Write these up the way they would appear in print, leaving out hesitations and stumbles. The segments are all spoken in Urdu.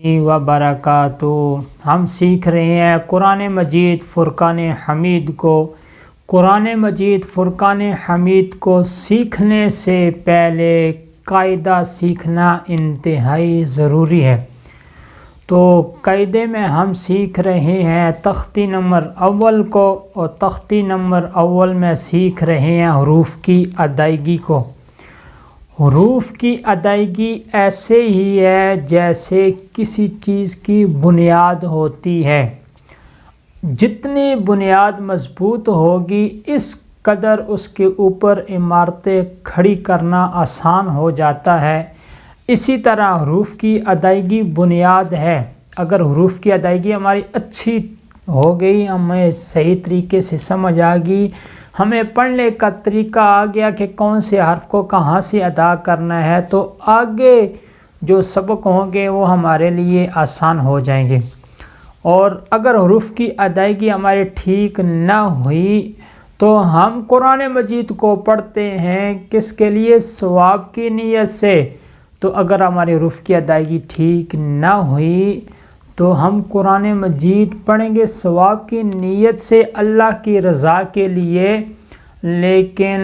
و برکاتہ۔ ہم سیکھ رہے ہیں قرآن مجید فرقان حمید کو۔ قرآن مجید فرقان حمید کو سیکھنے سے پہلے قاعدہ سیکھنا انتہائی ضروری ہے۔ تو قاعدے میں ہم سیکھ رہے ہیں تختی نمبر اول کو، اور تختی نمبر اول میں سیکھ رہے ہیں حروف کی ادائیگی کو۔ حروف کی ادائیگی ایسے ہی ہے جیسے کسی چیز کی بنیاد ہوتی ہے۔ جتنی بنیاد مضبوط ہوگی اس قدر اس کے اوپر عمارتیں کھڑی کرنا آسان ہو جاتا ہے۔ اسی طرح حروف کی ادائیگی بنیاد ہے۔ اگر حروف کی ادائیگی ہماری اچھی ہو گئی، ہمیں صحیح طریقے سے سمجھ آ گئی، ہمیں پڑھنے کا طریقہ آ گیا کہ کون سے حرف کو کہاں سے ادا کرنا ہے، تو آگے جو سبق ہوں گے وہ ہمارے لیے آسان ہو جائیں گے۔ اور اگر حروف کی ادائیگی ہماری ٹھیک نہ ہوئی تو ہم قرآن مجید کو پڑھتے ہیں کس کے لیے؟ ثواب کی نیت سے۔ تو اگر ہماری حروف کی ادائیگی ٹھیک نہ ہوئی تو ہم قرآن مجید پڑھیں گے ثواب کی نیت سے، اللہ کی رضا کے لیے، لیکن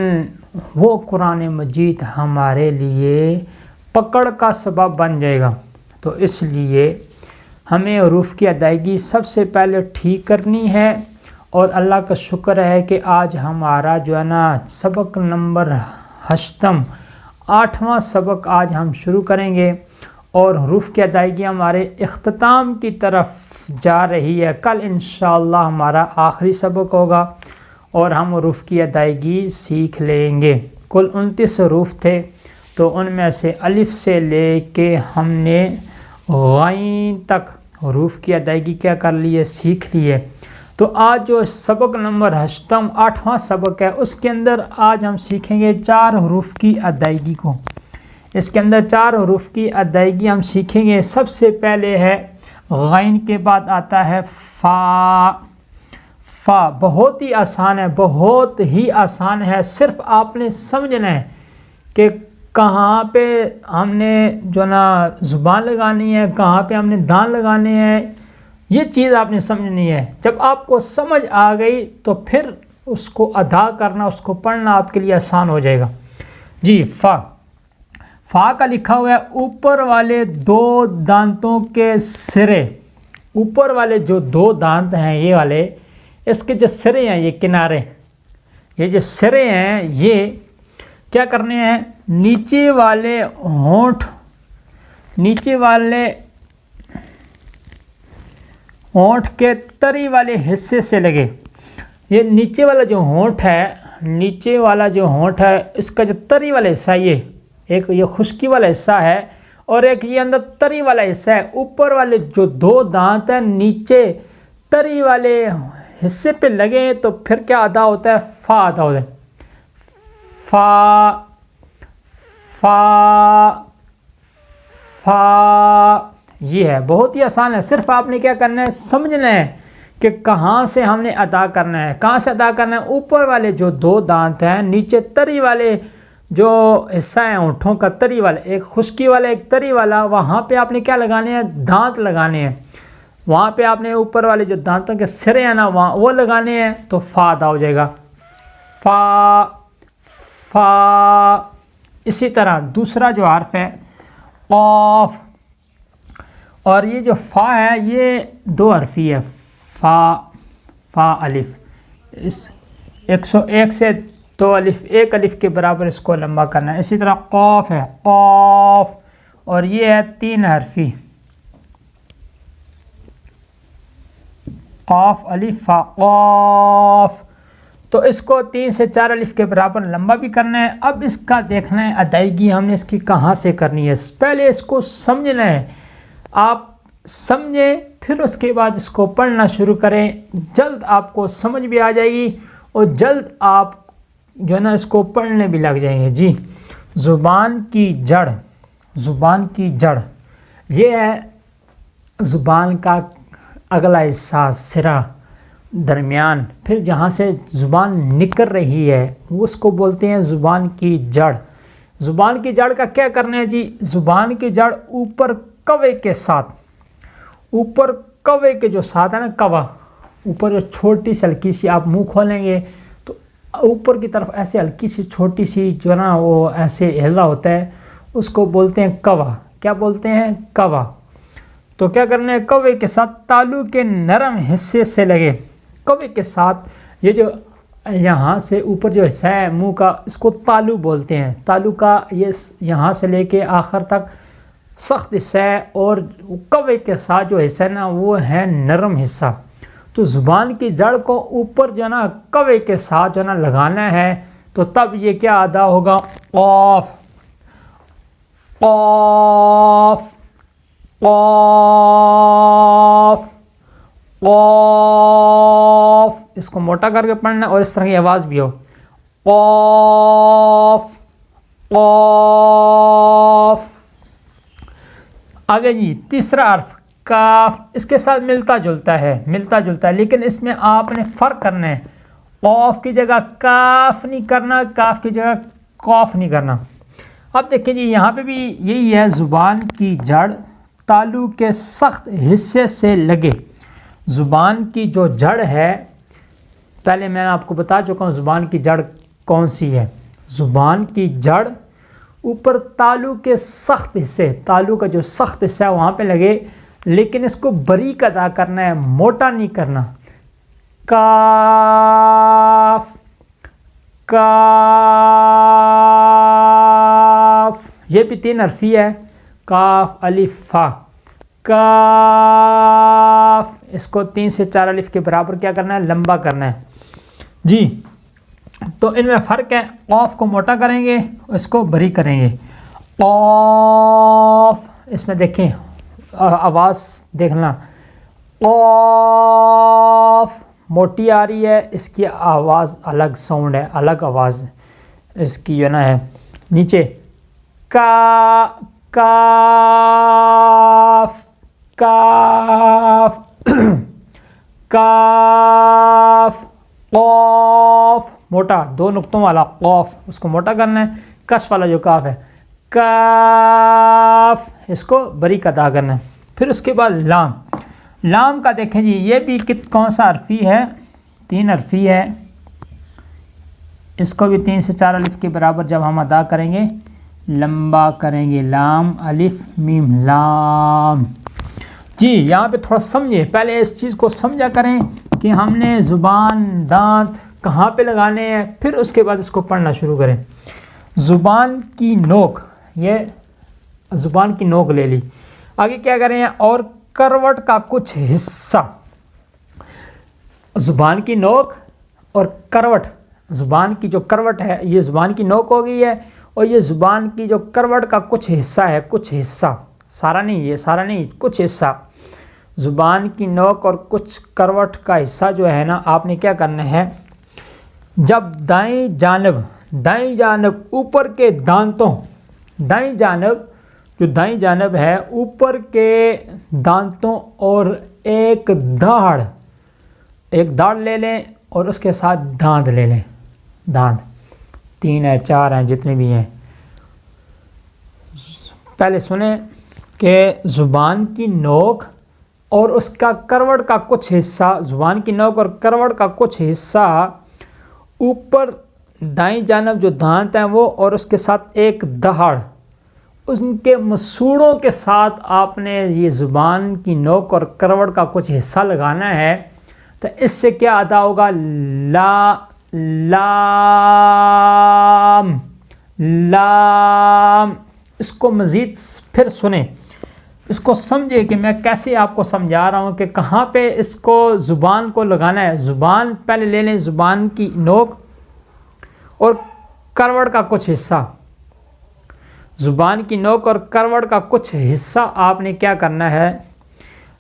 وہ قرآن مجید ہمارے لیے پکڑ کا سبب بن جائے گا۔ تو اس لیے ہمیں حروف کی ادائیگی سب سے پہلے ٹھیک کرنی ہے۔ اور اللہ کا شکر ہے کہ آج ہمارا جو ہے نا سبق نمبر 8واں سبق آج ہم شروع کریں گے، اور حروف کی ادائیگی ہمارے اختتام کی طرف جا رہی ہے۔ کل انشاءاللہ ہمارا آخری سبق ہوگا اور ہم حروف کی ادائیگی سیکھ لیں گے۔ کل 29 حروف تھے، تو ان میں سے الف سے لے کے ہم نے غین تک حروف کی ادائیگی کیا کر لیے؟ سیکھ لیے۔ تو آج جو سبق نمبر 8واں سبق ہے، اس کے اندر آج ہم سیکھیں گے 4 حروف کی ادائیگی کو۔ اس کے اندر 4 حروف کی ادائیگی ہم سیکھیں گے۔ سب سے پہلے ہے غین، کے بعد آتا ہے فا۔ فا بہت ہی آسان ہے، بہت ہی آسان ہے، صرف آپ نے سمجھنا ہے کہ کہاں پہ ہم نے جو نا زبان لگانی ہے، کہاں پہ ہم نے دان لگانے ہیں، یہ چیز آپ نے سمجھنی ہے۔ جب آپ کو سمجھ آ گئی تو پھر اس کو ادا کرنا، اس کو پڑھنا آپ کے لیے آسان ہو جائے گا۔ جی فا۔ فا کا لکھا ہوا ہے اوپر والے 2 دانتوں کے سرے، اوپر والے جو 2 دانت ہیں یہ والے، اس کے جو سرے ہیں، یہ کنارے، یہ جو سرے ہیں یہ کیا کرنے ہیں؟ نیچے والے ہونٹ، نیچے والے ہونٹ کے تری والے حصے سے لگے۔ یہ نیچے والا جو ہونٹ ہے، نیچے والا جو ہونٹ ہے، اس کا جو تری والا حصہ، ایک یہ خشکی والا حصہ ہے اور ایک یہ اندر تری والا حصہ ہے۔ اوپر والے جو 2 دانت ہیں نیچے تری والے حصے پہ لگے تو پھر کیا ادا ہوتا ہے؟ فا ادا ہوتا ہے۔ فا فا فا، یہ ہے، بہت ہی آسان ہے۔ صرف آپ نے کیا کرنا ہے؟ سمجھنا ہے کہ کہاں سے ہم نے ادا کرنا ہے۔ کہاں سے ادا کرنا ہے؟ اوپر والے جو 2 دانت ہیں، نیچے تری والے جو حصہ ہیں ہونٹوں کا، تری والا، ایک خشکی والا ایک تری والا، وہاں پہ آپ نے کیا لگانے ہیں؟ دانت لگانے ہیں۔ وہاں پہ آپ نے اوپر والے جو دانتوں کے سرے ہیں نا وہاں وہ لگانے ہیں، تو فا ادا ہو جائے گا۔ فا فا۔ اسی طرح دوسرا جو حرف ہے قاف، اور یہ جو فا ہے یہ 2 حرفی ہے، فا فا الف۔ اس 101 سے 2 الف، 1 الف کے برابر اس کو لمبا کرنا ہے۔ اسی طرح قاف ہے، قاف، اور یہ ہے 3 حرفی، قاف الف فا قاف۔ تو اس کو 3 سے 4 الف کے برابر لمبا بھی کرنا ہے۔ اب اس کا دیکھنا ہے ادائیگی ہم نے اس کی کہاں سے کرنی ہے۔ پہلے اس کو سمجھنا ہے، آپ سمجھیں پھر اس کے بعد اس کو پڑھنا شروع کریں، جلد آپ کو سمجھ بھی آ جائے گی اور جلد آپ جو ہے نا اس کو پڑھنے بھی لگ جائیں گے۔ جی زبان کی جڑ، زبان کی جڑ یہ ہے زبان کا اگلا حصہ، سرا، درمیان، پھر جہاں سے زبان نکل رہی ہے وہ اس کو بولتے ہیں زبان کی جڑ۔ زبان کی جڑ کا کیا کرنا ہے جی؟ زبان کی جڑ اوپر کوے کے ساتھ، اوپر کوے کے جو ساتھ ہے نا کوا، اوپر جو چھوٹی سی ہلکی سی آپ منہ کھولیں گے تو اوپر کی طرف ایسے ہلکی سی چھوٹی سی جو نا وہ ایسے ہل رہا ہوتا ہے، اس کو بولتے ہیں کوا۔ کیا بولتے ہیں؟ کوا۔ تو کیا کرنا ہے، کوے کے ساتھ تالو کے نرم حصے سے لگے، کوے کے ساتھ یہ جو یہاں سے اوپر جو حصہ ہے منہ کا، اس کو تالو بولتے ہیں۔ تالو کا یہ یہاں سے لے کے آخر تک سخت حصہ ہے، اور کوے کے ساتھ جو حصہ ہے نا وہ ہے نرم حصہ۔ تو زبان کی جڑ کو اوپر جو ہے نا کوے کے ساتھ جو ہے نا لگانا ہے، تو تب یہ کیا ادا ہوگا؟ قاف، قاف، قاف، قاف۔ اس کو موٹا کر کے پڑھنا ہے اور اس طرح کی آواز بھی ہو، قاف، قاف۔ آگے جی تیسرا حرف کاف، اس کے ساتھ ملتا جلتا ہے، لیکن اس میں آپ نے فرق کرنا ہے، قاف کی جگہ کاف نہیں کرنا، کاف کی جگہ قاف نہیں کرنا۔ اب دیکھیں جی یہاں پہ بھی یہی ہے، زبان کی جڑ تالو کے سخت حصے سے لگے۔ زبان کی جو جڑ ہے، پہلے میں آپ کو بتا چکا ہوں زبان کی جڑ کون سی ہے۔ زبان کی جڑ اوپر تالو کے سخت حصے، تالو کا جو سخت حصہ ہے وہاں پہ لگے، لیکن اس کو باریک ادا کرنا ہے، موٹا نہیں کرنا۔ کاف، کاف، یہ بھی 3 حرفی ہے، کاف الف فا، کاف۔ اس کو 3 سے 4 الف کے برابر کیا کرنا ہے؟ لمبا کرنا ہے جی۔ تو ان میں فرق ہے، قاف کو موٹا کریں گے، اس کو باریک کریں گے۔ قاف، اس میں دیکھیں آواز دیکھنا، قاف موٹی آ رہی ہے، اس کی آواز الگ ساؤنڈ ہے، الگ آواز اس کی جو نا ہے۔ نیچے کاف، کاف، کاف، قاف موٹا 2 نقطوں والا قاف، اس کو موٹا کرنا ہے۔ کسر والا جو کاف ہے، کاف، اس کو باریک ادا کرنا ہے۔ پھر اس کے بعد لام، لام کا دیکھیں جی یہ بھی کون سا حرفی ہے؟ 3 حرفی ہے، اس کو بھی 3 سے 4 الف کے برابر جب ہم ادا کریں گے لمبا کریں گے، لام الف میم لام جی۔ یہاں پہ تھوڑا سمجھیں، پہلے اس چیز کو سمجھا کریں کہ ہم نے زبان دانت کہاں پہ لگانے ہیں، پھر اس کے بعد اس کو پڑھنا شروع کریں۔ زبان کی نوک، یہ زبان کی نوک لے لی، آگے کیا کریں؟ اور کروٹ کا کچھ حصہ، زبان کی نوک اور کروٹ، زبان کی جو کروٹ ہے یہ زبان کی نوک ہو گئی ہے، اور یہ زبان کی جو کروٹ کا کچھ حصہ ہے، کچھ حصہ، سارا نہیں، یہ سارا نہیں، کچھ حصہ، زبان کی نوک اور کچھ کروٹ کا حصہ جو ہے نا، آپ نے کیا کرنا ہے، جب دائیں جانب اوپر کے دانتوں، دائیں جانب جو دائیں جانب ہے اوپر کے دانتوں اور ایک داڑھ لے لیں، اور اس کے ساتھ دانت لے لیں، دانت 3 ہے 4 ہیں جتنے بھی ہیں۔ پہلے سنیں کہ زبان کی نوک اور اس کا کروٹ کا کچھ حصہ، زبان کی نوک اور کروٹ کا کچھ حصہ اوپر دائیں جانب جو دانت ہیں وہ، اور اس کے ساتھ ایک دہاڑ، ان کے مسوڑوں کے ساتھ آپ نے یہ زبان کی نوک اور کروٹ کا کچھ حصہ لگانا ہے، تو اس سے کیا ادا ہوگا؟ لام، لام۔ اس کو مزید پھر سنیں، اس کو سمجھے کہ میں کیسے آپ کو سمجھا رہا ہوں کہ کہاں پہ اس کو زبان کو لگانا ہے۔ زبان پہلے لے لیں، زبان کی نوک اور کروٹ کا کچھ حصہ، زبان کی نوک اور کروٹ کا کچھ حصہ آپ نے کیا کرنا ہے،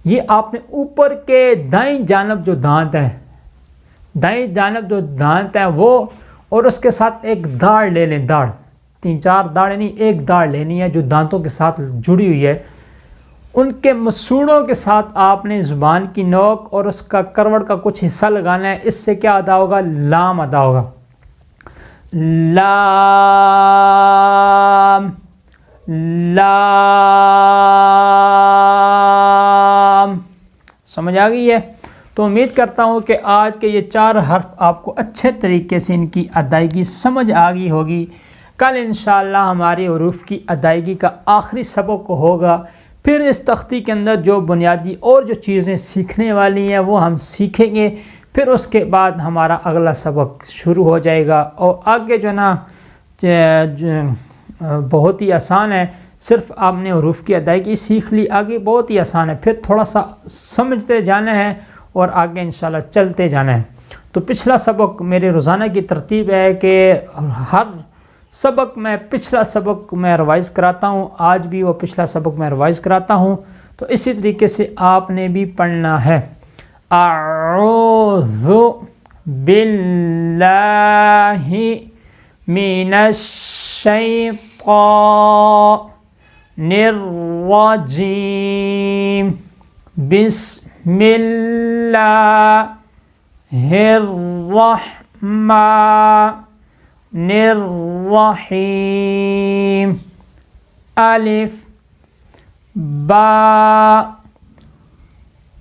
یہ آپ نے اوپر کے دائیں جانب جو دانت ہیں، دائیں جانب جو دانت ہیں وہ، اور اس کے ساتھ ایک داڑھ لے لیں، داڑھ 3-4 داڑھ نہیں، ایک داڑھ لینی ہے جو دانتوں کے ساتھ جڑی ہوئی ہے، ان کے مسوڑوں کے ساتھ آپ نے زبان کی نوک اور اس کا کروٹ کا کچھ حصہ لگانا ہے۔ اس سے کیا ادا ہوگا؟ لام ادا ہوگا، لام، لام۔ سمجھ آ گئی ہے؟ تو امید کرتا ہوں کہ آج کے یہ 4 حرف آپ کو اچھے طریقے سے ان کی ادائیگی سمجھ آ گئی ہوگی۔ کل انشاءاللہ ہماری حروف کی ادائیگی کا آخری سبق ہوگا، پھر اس تختی کے اندر جو بنیادی اور جو چیزیں سیکھنے والی ہیں وہ ہم سیکھیں گے، پھر اس کے بعد ہمارا اگلا سبق شروع ہو جائے گا۔ اور آگے جو نا بہت ہی آسان ہے، صرف آپ نے حروف کی ادائیگی سیکھ لی، آگے بہت ہی آسان ہے، پھر تھوڑا سا سمجھتے جانا ہے اور آگے انشاءاللہ چلتے جانا ہے۔ تو پچھلا سبق میرے روزانہ کی ترتیب ہے کہ ہر سبق میں پچھلا سبق میں ریوائز کراتا ہوں، آج بھی وہ پچھلا سبق میں ریوائز کراتا ہوں، تو اسی طریقے سے آپ نے بھی پڑھنا ہے۔ اعوذ باللہ من الشیطان الرجیم، بسم اللہ الرحمن الرحیم، الف با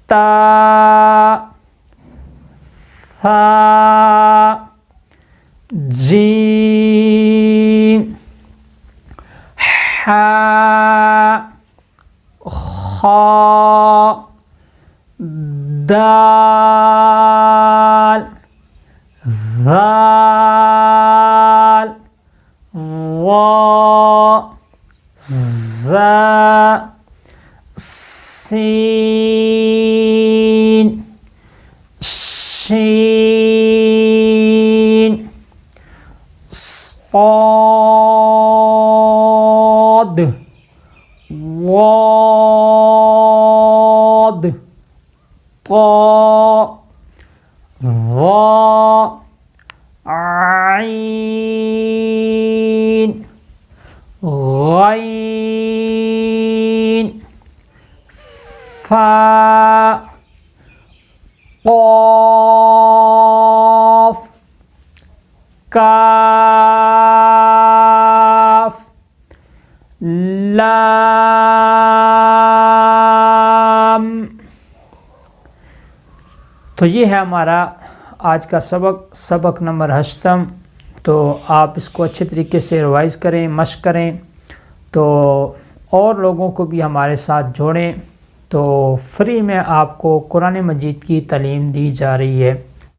تا ثا جیم حا خا دال ذال را زا سین شین صاد ضاد طا ظا عین غین فا قاف کاف لام۔ تو یہ ہے ہمارا آج کا سبق نمبر 8۔ تو آپ اس کو اچھے طریقے سے ریوائز کریں، مشق کریں، تو اور لوگوں کو بھی ہمارے ساتھ جوڑیں۔ تو فری میں آپ کو قرآن مجید کی تعلیم دی جا رہی ہے۔